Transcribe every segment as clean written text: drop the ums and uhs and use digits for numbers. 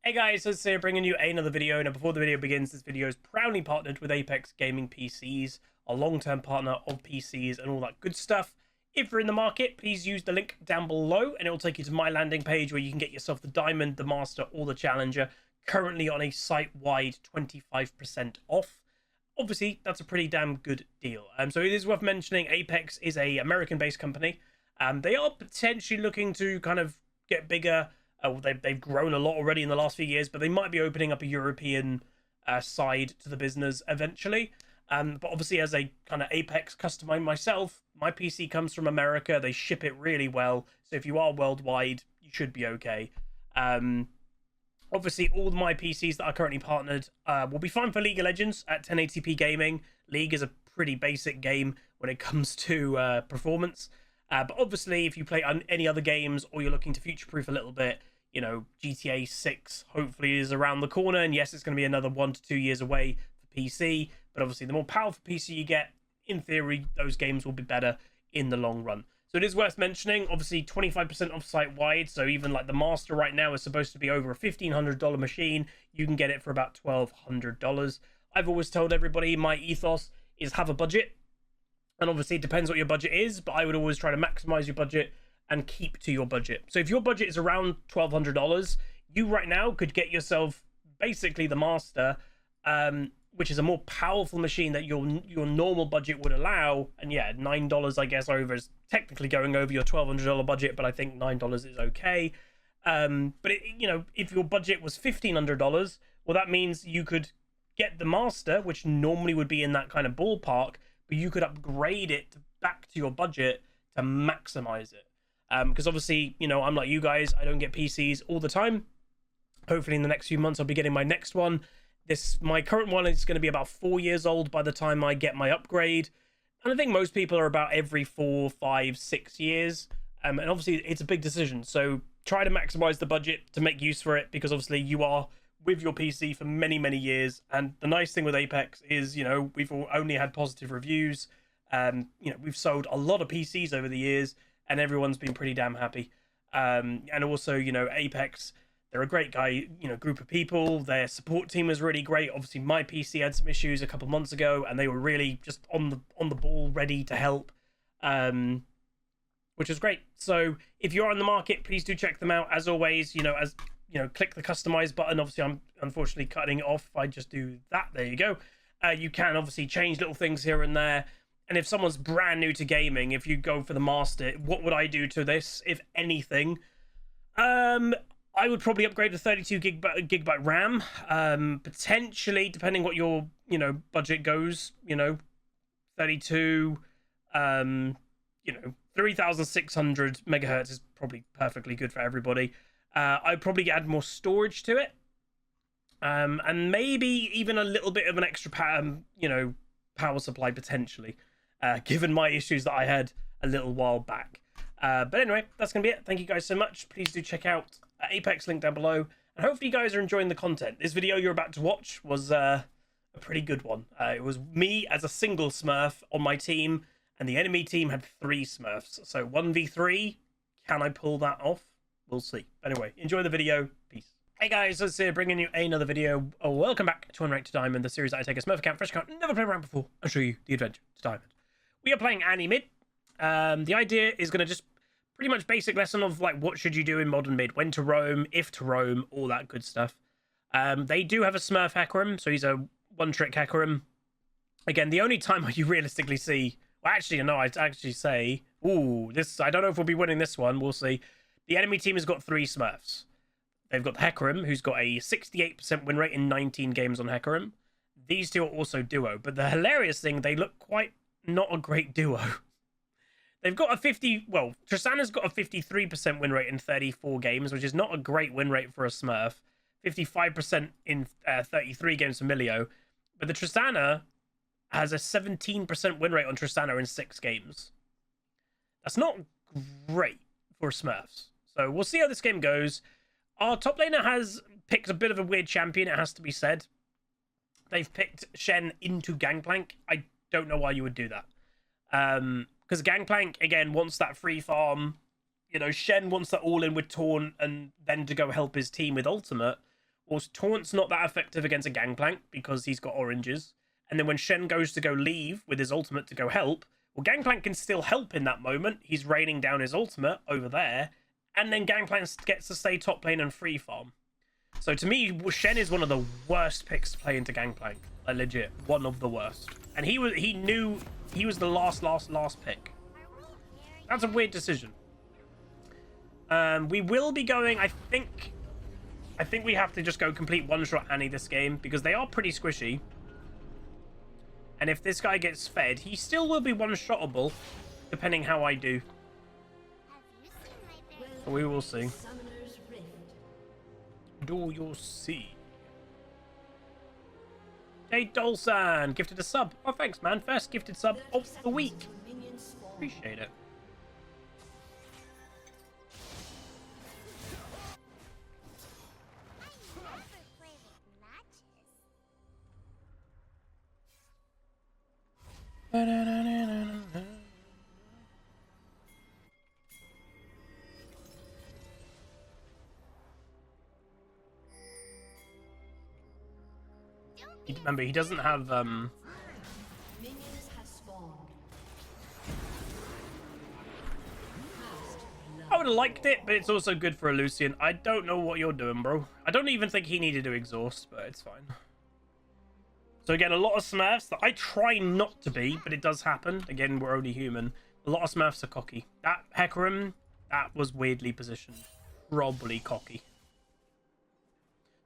Hey guys, so today bringing you another video. Now before the video begins, this video is proudly partnered with Apex Gaming PCs, a long-term partner of PCs and all that good stuff. If you're in the market, please use the link down below and it will take you to my landing page where you can get yourself the Diamond, the Master or the Challenger, currently on a site-wide 25% off. Obviously, that's a pretty damn good deal. So it is worth mentioning Apex is a American-based company. They are potentially looking to kind of get bigger. They've grown a lot already in the last few years, but they might be opening up a European side to the business eventually. But obviously, as a kind of Apex customer myself, my PC comes from America. They ship it really well. So if you are worldwide, you should be okay. Obviously, all of my PCs that are currently partnered will be fine for League of Legends at 1080p gaming. League is a pretty basic game when it comes to performance. But obviously, if you play any other games or you're looking to future-proof a little bit, you know, GTA 6 hopefully is around the corner. And yes, it's going to be another 1 to 2 years away for PC. But obviously, the more powerful PC you get, in theory, those games will be better in the long run. So it is worth mentioning, obviously, 25% off site-wide. So even like the Master right now is supposed to be over a $1,500 machine. You can get it for about $1,200. I've always told everybody my ethos is have a budget. And obviously, it depends what your budget is, but I would always try to maximize your budget and keep to your budget. So if your budget is around $1,200, you right now could get yourself basically the Master, which is a more powerful machine that your normal budget would allow. And yeah, $9, I guess, over is technically going over your $1,200 budget, but I think $9 is okay. But you know, if your budget was $1,500, well, that means you could get the Master, which normally would be in that kind of ballpark, but you could upgrade it back to your budget to maximize it. Because obviously, you know, I'm like you guys, I don't get PCs all the time. Hopefully in the next few months, I'll be getting my next one. My current one is going to be about 4 years old by the time I get my upgrade. And I think most people are about every 4, 5, 6 years. And obviously it's a big decision. So try to maximize the budget to make use for it, because obviously you are with your PC for many, many years. And the nice thing with Apex is, you know, we've only had positive reviews. You know, we've sold a lot of PCs over the years and everyone's been pretty damn happy. And also, you know, Apex, they're a great group of people. Their support team is really great. Obviously, my PC had some issues a couple months ago and they were really just on the ball, ready to help, which is great. So if you're on the market, please do check them out. As always, you know, click the customize button. Obviously, I'm unfortunately cutting it off. If I just do that, there you go. You can obviously change little things here and there. And if someone's brand new to gaming, if you go for the Master, what would I do to this, if anything? I would probably upgrade to 32 gigabyte RAM. Potentially, depending what your, you know, budget goes, you know, 32, you know, 3600 megahertz is probably perfectly good for everybody. I'd probably add more storage to it. And maybe even a little bit of an extra power supply potentially, given my issues that I had a little while back. But anyway, that's going to be it. Thank you guys so much. Please do check out Apex, link down below. And hopefully you guys are enjoying the content. This video you're about to watch was a pretty good one. It was me as a single Smurf on my team, and the enemy team had 3 Smurfs. So 1v3, can I pull that off? We'll see. Anyway, enjoy the video. Peace. Hey guys, so here bringing you another video. Welcome back to Unranked to Diamond, the series that I take a Smurf account, fresh account, never played around before, and show you the adventure to Diamond. We are playing Annie mid. The idea is going to just pretty much basic lesson of like what should you do in modern mid, when to roam, if to roam, all that good stuff. They do have a Smurf Hecarim, so he's a one-trick Hecarim. Again, the only time you realistically see, well, actually, no, I'd actually say, ooh, this, I don't know if we'll be winning this one. We'll see. The enemy team has got 3 Smurfs. They've got the Hecarim, who's got a 68% win rate in 19 games on Hecarim. These two are also duo, but the hilarious thing, they look quite not a great duo. They've got a Tristana's got a 53% win rate in 34 games, which is not a great win rate for a Smurf. 55% in 33 games for Milio. But the Tristana has a 17% win rate on Tristana in 6 games. That's not great for Smurfs. So we'll see how this game goes. Our top laner has picked a bit of a weird champion, it has to be said. They've picked Shen into Gangplank. I don't know why you would do that. Because Gangplank, again, wants that free farm. You know, Shen wants that all-in with Taunt and then to go help his team with Ultimate. Or Taunt's not that effective against a Gangplank because he's got oranges. And then when Shen goes to go leave with his ultimate to go help, well, Gangplank can still help in that moment. He's raining down his ultimate over there. And then Gangplank gets to stay top lane and free farm. So to me, Shen is one of the worst picks to play into Gangplank. Like, legit, one of the worst. And he knew he was the last pick. That's a weird decision. We will be going, I think we have to just go complete one-shot Annie this game because they are pretty squishy. And if this guy gets fed, he still will be one-shottable, depending how I do. So we will see. Do you see? Hey, Dolsan, gifted a sub. Oh, thanks, man. First gifted sub of the week. Appreciate it. Remember, he doesn't have I would have liked it, but it's also good for a Lucian. I don't know what you're doing, bro. I don't even think he needed to exhaust, but it's fine. So again, a lot of Smurfs that I try not to be, but it does happen. Again, we're only human. A lot of Smurfs are cocky. That Hecarim, that was weirdly positioned. Probably cocky.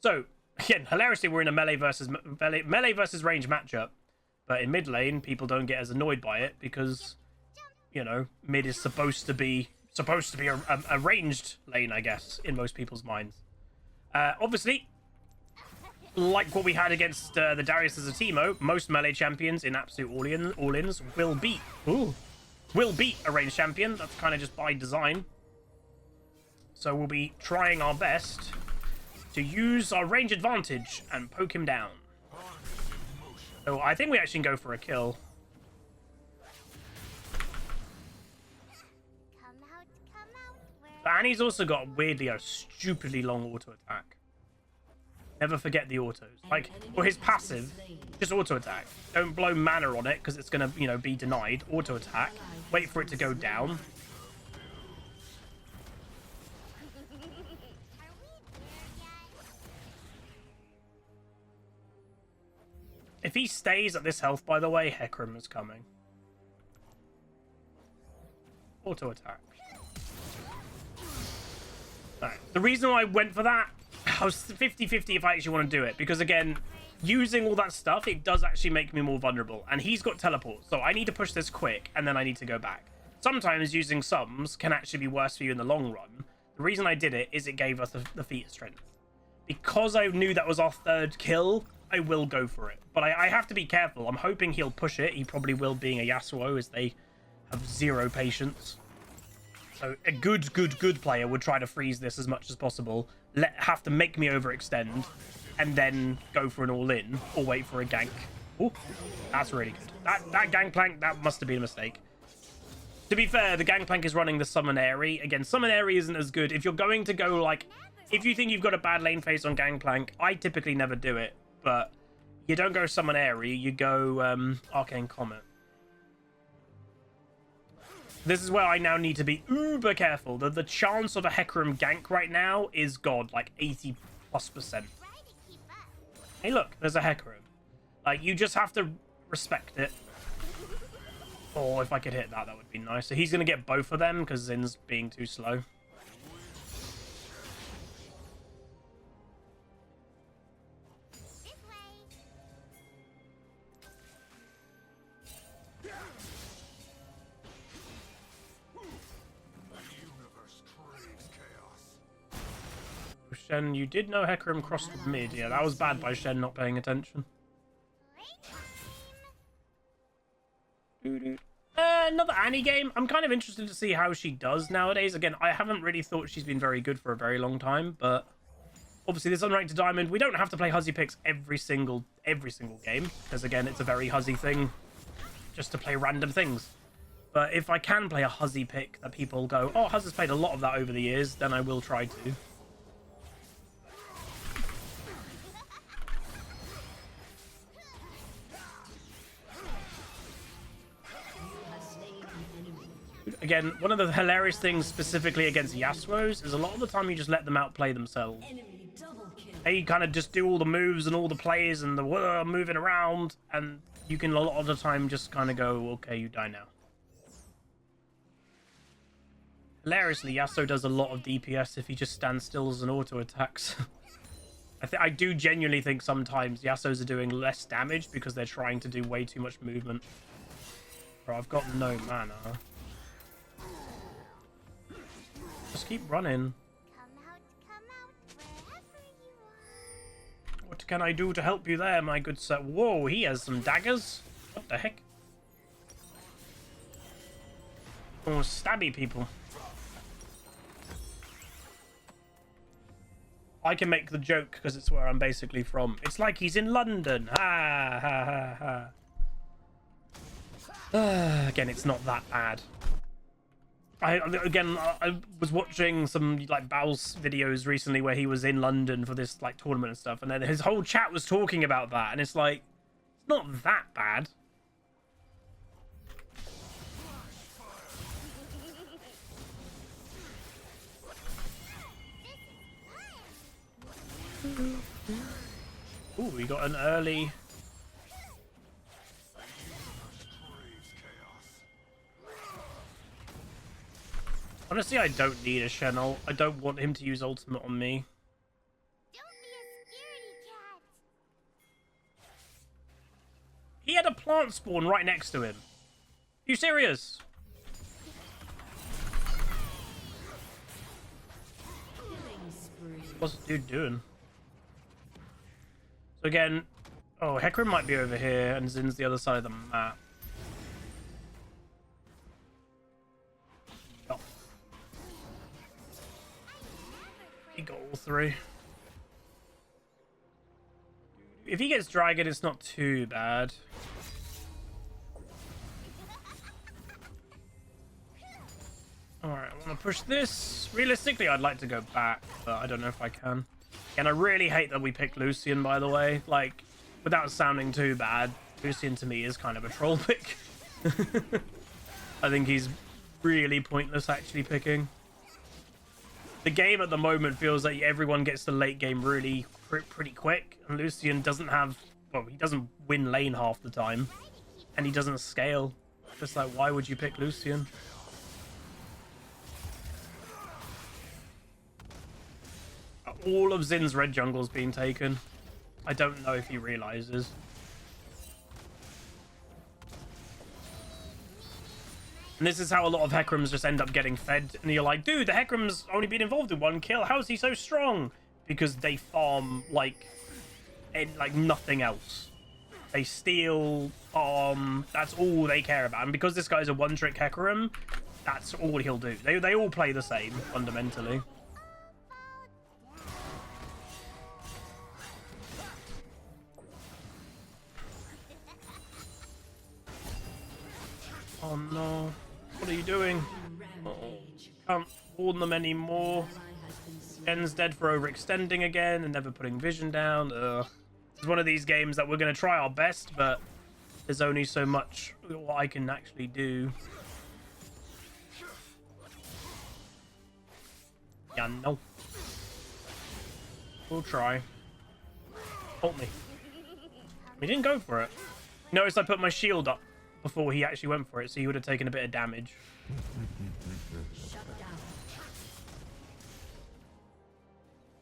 So, again, hilariously, we're in a melee versus range matchup. But in mid lane, people don't get as annoyed by it because, you know, mid is supposed to be a ranged lane, I guess, in most people's minds. Obviously, like what we had against the Darius as a Teemo, most melee champions in absolute all-ins will beat a ranged champion. That's kind of just by design. So we'll be trying our best to use our range advantage and poke him down. So I think we actually can go for a kill. But Annie's also got, weirdly, a stupidly long auto attack. Never forget the autos. Like, for his passive, just auto attack. Don't blow mana on it because it's going to, you know, be denied. Auto attack. Wait for it to go down. If he stays at this health, by the way, Hecarim is coming. Auto attack. Right. The reason why I went for that, I was 50-50 if I actually want to do it. Because, again, using all that stuff, it does actually make me more vulnerable. And he's got teleport, so I need to push this quick, and then I need to go back. Sometimes using sums can actually be worse for you in the long run. The reason I did it is it gave us the feat of strength. Because I knew that was our third kill, I will go for it. But I have to be careful. I'm hoping he'll push it. He probably will, being a Yasuo, as they have zero patience. So a good player would try to freeze this as much as possible. Have to make me overextend, and then go for an all-in, or wait for a gank. Oh, that's really good. That Gangplank, that must have been a mistake. To be fair, the Gangplank is running the Summon Airy. Again, Summon Airy isn't as good. If you're going to go, like, if you think you've got a bad lane phase on Gangplank, I typically never do it. But you don't go Summon Airy, you go Arcane Comet. This is where I now need to be uber careful. The chance of a Hecarim gank right now is god, like 80+%. Hey, look, there's a Hecarim. Like, you just have to respect it. Oh, if I could hit that, that would be nice. So he's going to get both of them because Zin's being too slow. Shen, you did know Hecarim crossed mid. Yeah, that was bad by Shen not paying attention. Another Annie game. I'm kind of interested to see how she does nowadays. Again, I haven't really thought she's been very good for a very long time, but obviously this Unranked to Diamond, we don't have to play Huzzy picks every single game, because again, it's a very Huzzy thing just to play random things. But if I can play a Huzzy pick that people go, oh, Huzzy's played a lot of that over the years, then I will try to. again, one of the hilarious things specifically against Yasuo's is a lot of the time you just let them outplay themselves. They kind of just do all the moves and all the plays and the moving around, and you can a lot of the time just kind of go, okay, you die now. Hilariously, Yasuo does a lot of DPS if he just stands still and auto attacks. I do genuinely think sometimes Yasuo's are doing less damage because they're trying to do way too much movement. Bro, I've got no mana. Just keep running. Come out, wherever you are. What can I do to help you there, my good sir? Whoa, he has some daggers. What the heck? Oh, stabby people. I can make the joke because it's where I'm basically from. It's like he's in London. Ha ha ha ha. Again, it's not that bad. I was watching some like Bao's videos recently where he was in London for this like tournament and stuff, and then his whole chat was talking about that, and it's like, it's not that bad. Ooh, we got an early. Honestly, I don't need a Shen'el. I don't want him to use ultimate on me. Don't be a scaredy cat. He had a plant spawn right next to him. Are you serious? What's the dude doing? So again, oh, Hecarim might be over here and Zin's the other side of the map. Oh. He got all three. If he gets Dragon, it's not too bad. Alright, I want to push this. Realistically, I'd like to go back, but I don't know if I can. And I really hate that we picked Lucian, by the way. Like, without sounding too bad, Lucian to me is kind of a troll pick. I think he's really pointless actually picking. The game at the moment feels like everyone gets the late game really pretty quick, and Lucian doesn't have, well, he doesn't win lane half the time, and he doesn't scale. Just like, why would you pick Lucian? All of Zin's red jungle's been taken. I don't know if he realizes. And this is how a lot of Hecarims just end up getting fed. And you're like, dude, the Hecarim's only been involved in one kill. How is he so strong? Because they farm like nothing else. They steal, farm. That's all they care about. And because this guy's a one-trick Hecarim, that's all he'll do. They all play the same, fundamentally. Oh no, what are you doing? Oh, can't warn them anymore. Gen's dead for overextending again and never putting vision down. Ugh. It's one of these games that we're going to try our best, but there's only so much what I can actually do. Yeah, no. We'll try. Help me. He didn't go for it. Notice I put my shield up before he actually went for it, so he would have taken a bit of damage.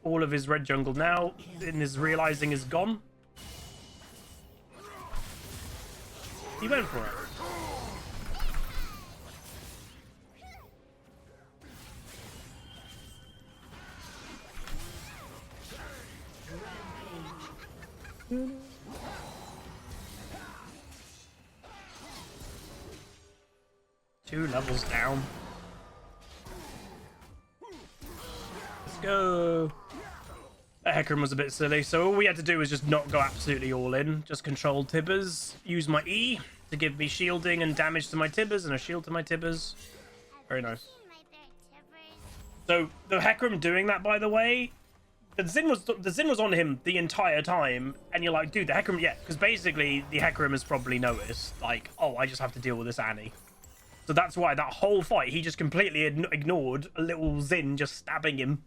All of his red jungle now, in his realizing, is gone. He went for it. Two levels down. Let's go. That Hecarim was a bit silly, so all we had to do was just not go absolutely all in. Just control Tibbers, use my E to give me shielding and damage to my Tibbers and a shield to my Tibbers. Very nice. So the Hecarim doing that, by the way, the Zin was on him the entire time, and you're like, dude, the Hecarim, yeah, because basically the Hecarim has probably noticed, like, oh, I just have to deal with this Annie. So that's why that whole fight, he just completely ignored a little Xin just stabbing him.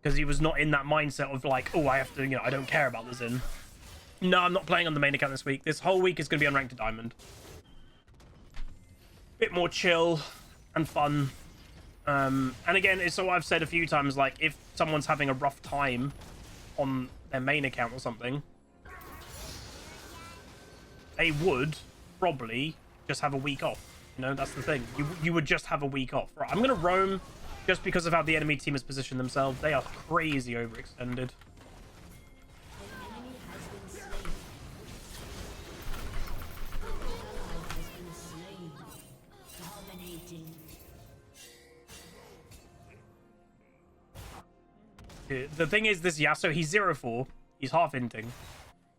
Because he was not in that mindset of like, oh, I have to, I don't care about the Xin. No, I'm not playing on the main account this week. This whole week is going to be Unranked to Diamond. Bit more chill and fun. And again, it's what I've said a few times, like, if someone's having a rough time on their main account or something, they would probably just have a week off. That's the thing. You would just have a week off. Right, I'm going to roam just because of how the enemy team has positioned themselves. They are crazy overextended. The thing is, this Yasuo, he's 0-4. He's half inting.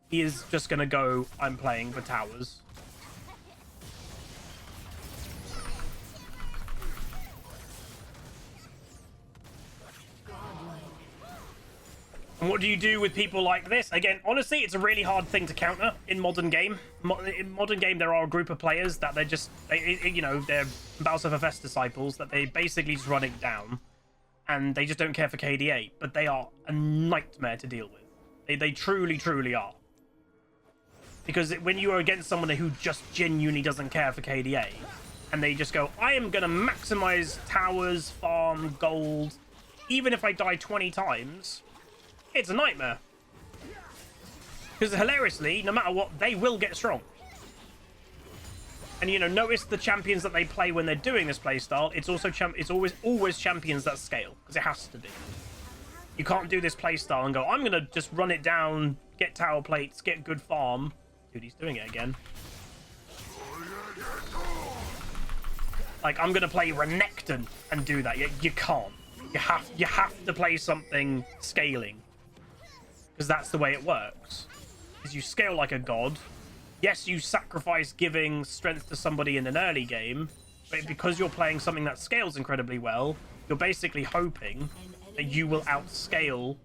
He is just going to go, I'm playing for towers. And what do you do with people like this? Again, honestly, it's a really hard thing to counter in modern game. In modern game, there are a group of players that they're just, they're Battles of FS disciples, that they basically just run it down. And they just don't care for KDA. But they are a nightmare to deal with. They truly, truly are. Because when you are against someone who just genuinely doesn't care for KDA, and they just go, I am going to maximize towers, farm, gold, even if I die 20 times... It's a nightmare. Because hilariously, no matter what, they will get strong. And notice the champions that they play when they're doing this playstyle. It's also it's always champions that scale, because it has to be. You can't do this playstyle and go, I'm gonna just run it down, get tower plates, get good farm. Dude, he's doing it again. Like, I'm gonna play Renekton and do that. You can't. You have to play something scaling. Because that's the way it works. Is you scale like a god. Yes, you sacrifice giving strength to somebody in an early game, but because you're playing something that scales incredibly well, you're basically hoping that you will outscale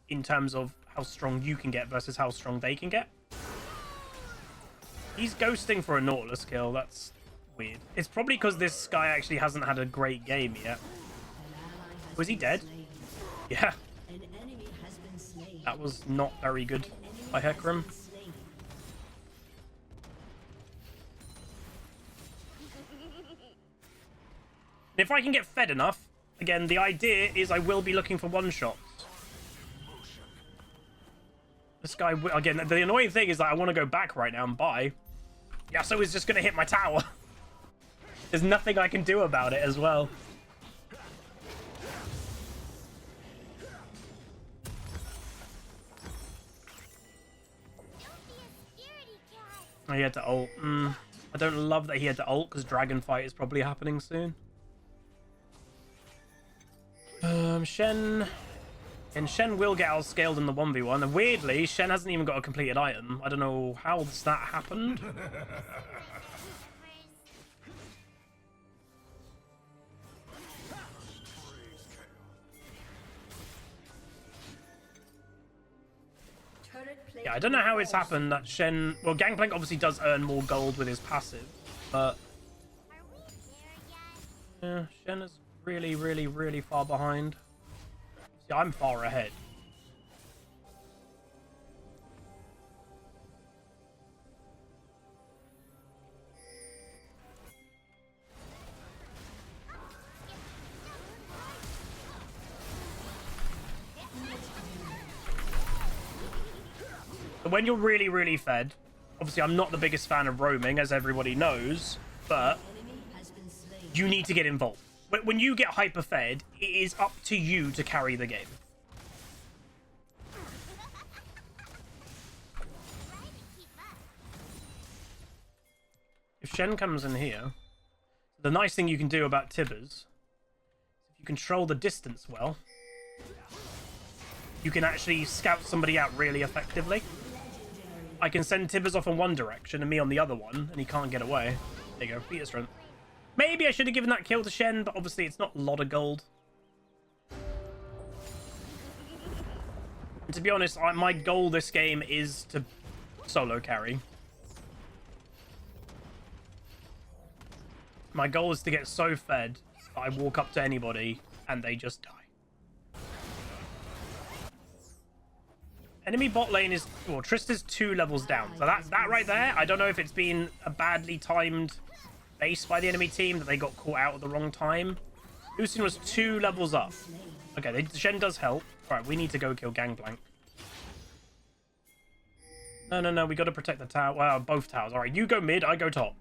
in terms of how strong you can get versus how strong they can get. He's ghosting for a Nautilus kill. That's weird. It's probably because this guy actually hasn't had a great game yet. Was he dead? Yeah. That was not very good by Hecarim. If I can get fed enough, again, the idea is I will be looking for one-shots. This guy, again, the annoying thing is that I want to go back right now and buy. Yasuo is just going to hit my tower. There's nothing I can do about it as well. Oh, he had to ult. I don't love that he had to ult because Dragon Fight is probably happening soon. Shen. And Shen will get outscaled in the 1v1. And weirdly, Shen hasn't even got a completed item. I don't know how that happened. Yeah, I don't know how it's happened that Shen... Well, Gangplank obviously does earn more gold with his passive, but... Yeah, Shen is really, really, really far behind. See, I'm far ahead. When you're really, really fed, obviously I'm not the biggest fan of roaming, as everybody knows, but you need to get involved. When you get hyper fed, it is up to you to carry the game. If Shen comes in here, the nice thing you can do about Tibbers, if you control the distance well, you can actually scout somebody out really effectively. I can send Tibbers off in one direction and me on the other one, and he can't get away. There you go, Peter strength. Maybe I should have given that kill to Shen, but obviously it's not a lot of gold. And to be honest, my goal this game is to solo carry. My goal is to get so fed that I walk up to anybody and they just die. Enemy bot lane is... Well, Trista's 2 levels down. So that right there, I don't know if it's been a badly timed base by the enemy team that they got caught out at the wrong time. Lucian was 2 levels up. Okay, Shen does help. Alright, we need to go kill Gangplank. No, we got to protect the tower. Well, both towers. Alright, you go mid, I go top.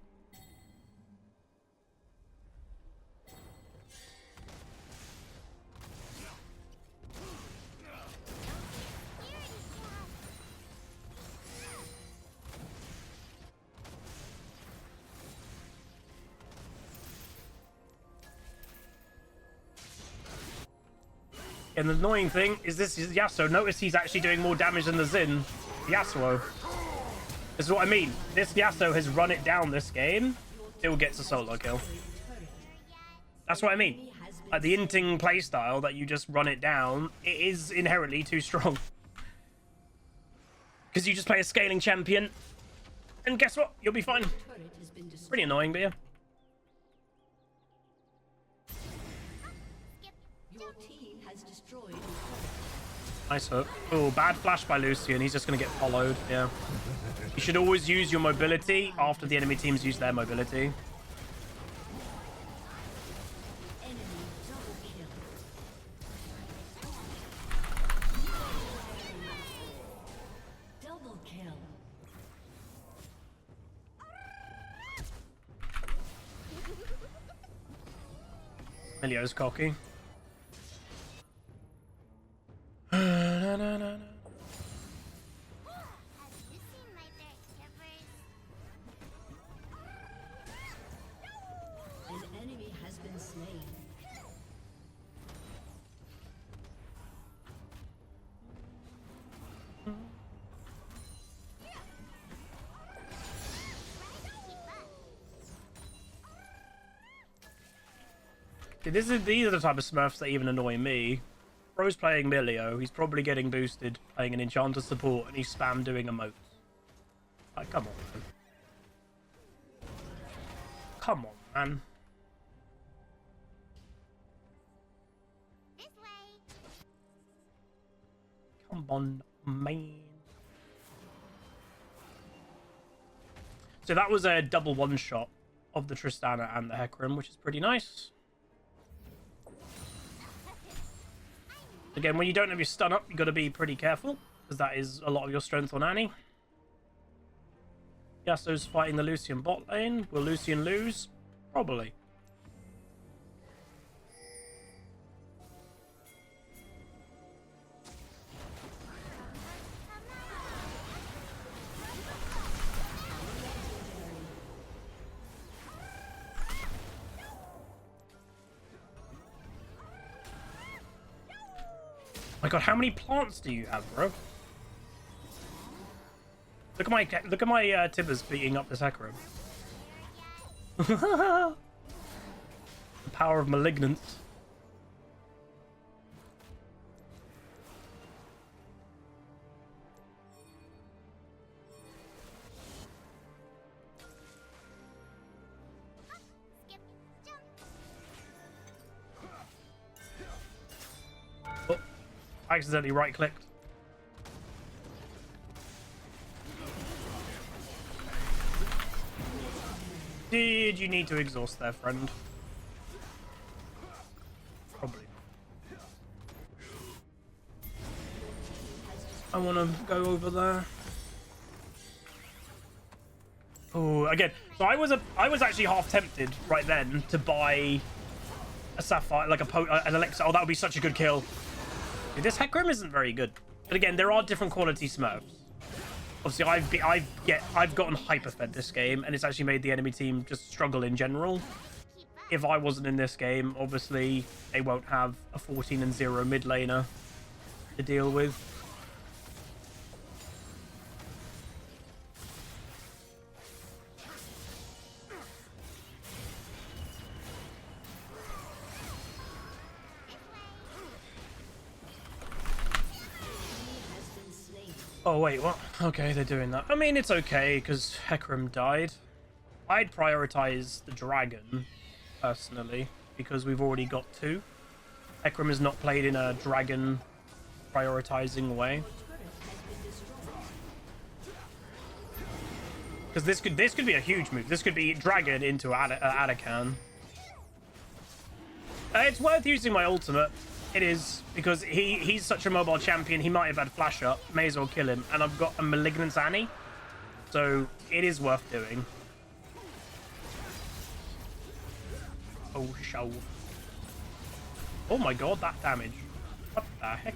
And the annoying thing is this is Yasuo. Notice he's actually doing more damage than the Xin. Yasuo. This is what I mean. This Yasuo has run it down this game. Still gets a solo kill. That's what I mean. Like the inting playstyle that you just run it down, it is inherently too strong. Because you just play a scaling champion. And guess what? You'll be fine. Pretty annoying, but yeah. Nice hook. Oh, bad flash by Lucian. He's just going to get followed. Yeah. You should always use your mobility after the enemy teams use their mobility. Double kill. Emilio's cocky. Have you seen my dark shivers? An enemy has been slain. See, these are the type of Smurfs that even annoy me. Bro's playing Milio. He's probably getting boosted playing an Enchanter support, and he's spam doing emotes. Like, come on, man. Come on, man. This way. Come on, man. So that was a double one-shot of the Tristana and the Hecarim, which is pretty nice. Again, when you don't have your stun up, you've got to be pretty careful, because that is a lot of your strength on Annie. Yasuo's fighting the Lucian bot lane. Will Lucian lose? Probably. My god, how many plants do you have, bro? Look at my Tibbers beating up this Hecarim. The power of malignance. Skip, jump. Oh, I accidentally right-clicked. Did you need to exhaust there, friend? Probably not. I want to go over there. Oh, again. So I was actually half tempted right then to buy a Sapphire, like an Elixir. Oh, that would be such a good kill. Dude, this Hecarim isn't very good. But again, there are different quality Smurfs. Obviously, I've gotten hyper-fed this game, and it's actually made the enemy team just struggle in general. If I wasn't in this game, obviously, they won't have a 14-0 mid laner to deal with. Oh, wait, what? Okay, they're doing that. I mean, it's okay, because Hecarim died. I'd prioritize the dragon, personally, because we've already got 2. Hecarim is not played in a dragon prioritizing way. Because this could be a huge move. This could be dragon into Adakan. It's worth using my ultimate. It is, because he's such a mobile champion. He might have had flash up. May as well kill him. And I've got a Malignant Annie. So it is worth doing. Oh, show. Oh my god, that damage. What the heck?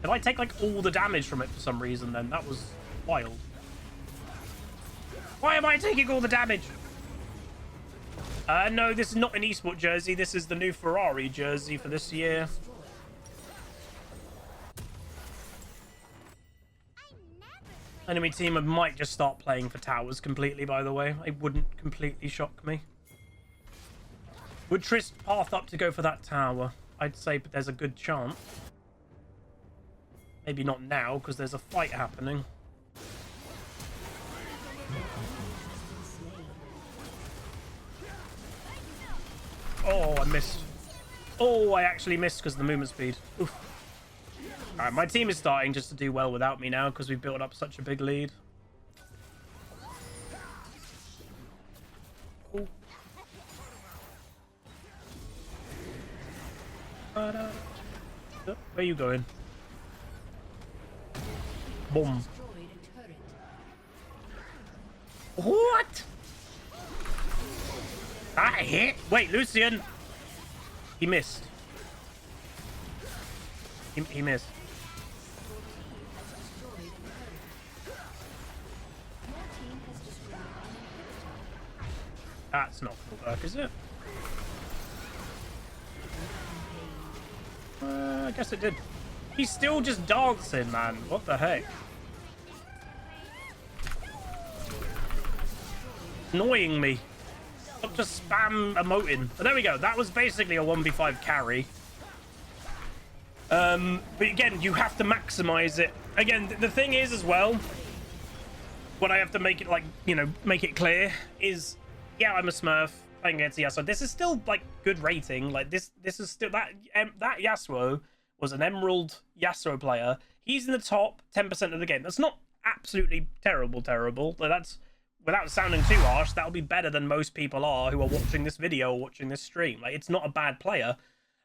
Did I take like all the damage from it for some reason then? That was wild. Why am I taking all the damage? No, this is not an esport jersey. This is the new Ferrari jersey for this year. Enemy team might just start playing for towers completely, by the way. It wouldn't completely shock me. Would Trist path up to go for that tower? I'd say, but there's a good chance. Maybe not now, because there's a fight happening. Oh, I missed. Oh, I actually missed because of the movement speed. Oof. Alright, my team is starting just to do well without me now because we've built up such a big lead. Ooh. Where are you going? Boom. What? That hit? Wait, Lucian. He missed. He missed. That's not gonna work, is it? I guess it did. He's still just dancing, man. What the heck? Annoying me. Stop just spam emoting. But there we go. That was basically a 1v5 carry. But again, you have to maximize it. Again, the thing is as well, what I have to make it like, you know, make it clear is, yeah, I'm a Smurf playing against Yasuo. This is still like good rating. Like this is still that Yasuo was an Emerald Yasuo player. He's in the top 10% of the game. That's not absolutely terrible. Like that's, without sounding too harsh, that'll be better than most people are who are watching this video or watching this stream. Like, it's not a bad player.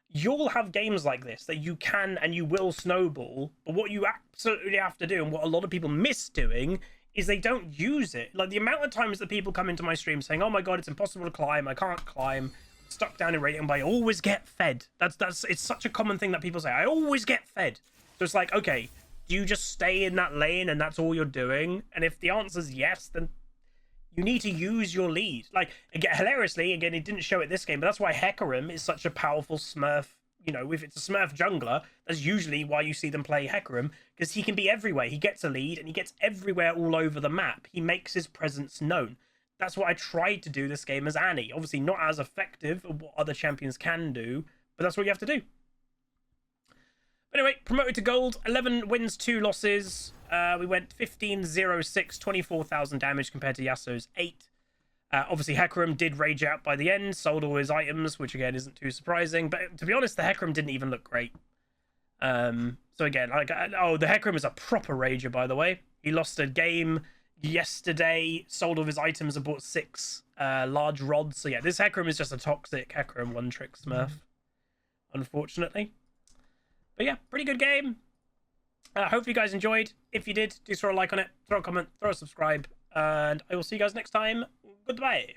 You'll have games like this that you can and you will snowball, but what you absolutely have to do, and what a lot of people miss doing, is they don't use it. Like, the amount of times that people come into my stream saying, oh my god, it's impossible to climb, I can't climb, I'm stuck down in rating, but I always get fed. It's such a common thing that people say, I always get fed. So it's like, okay, do you just stay in that lane and that's all you're doing? And if the answer is yes, then you need to use your lead. Like, again, hilariously, again, it didn't show it this game, but that's why Hecarim is such a powerful Smurf. You know, if it's a Smurf jungler, that's usually why you see them play Hecarim, because he can be everywhere. He gets a lead, and he gets everywhere all over the map. He makes his presence known. That's what I tried to do this game as Annie. Obviously, not as effective of what other champions can do, but that's what you have to do. Anyway, promoted to gold, 11 wins, 2 losses. We went 15-0-6, 24,000 damage compared to Yasuo's 8. Obviously, Hecarim did rage out by the end, sold all his items, which again isn't too surprising. But to be honest, the Hecarim didn't even look great. So again, like, oh, the Hecarim is a proper rager, by the way. He lost a game yesterday, sold all of his items, and bought 6 large rods. So yeah, this Hecarim is just a toxic Hecarim one-trick Smurf, unfortunately. But yeah, pretty good game. Hopefully you guys enjoyed. If you did, do throw a like on it, throw a comment, throw a subscribe, and I will see you guys next time. Goodbye.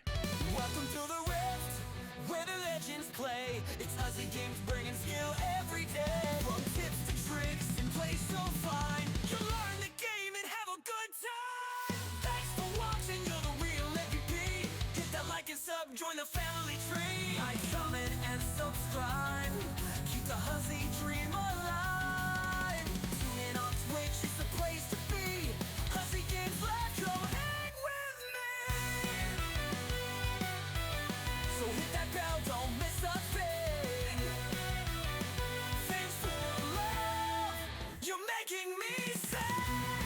Welcome to the Rift, where the legends play. It's HuzzyGames bringing skill every day. From tips to tricks and play so fine. You'll learn the game and have a good time. Thanks for watching, you're the real MVP. Hit that like and sub, join the family tree. Like, comment, and subscribe. Keep the Huzzy dream alive. Tune in on Twitch, it's the place to be. HuzzyGames, let's go hang with me. So hit that bell, don't miss a thing. Thanks for the love, you're making me sing.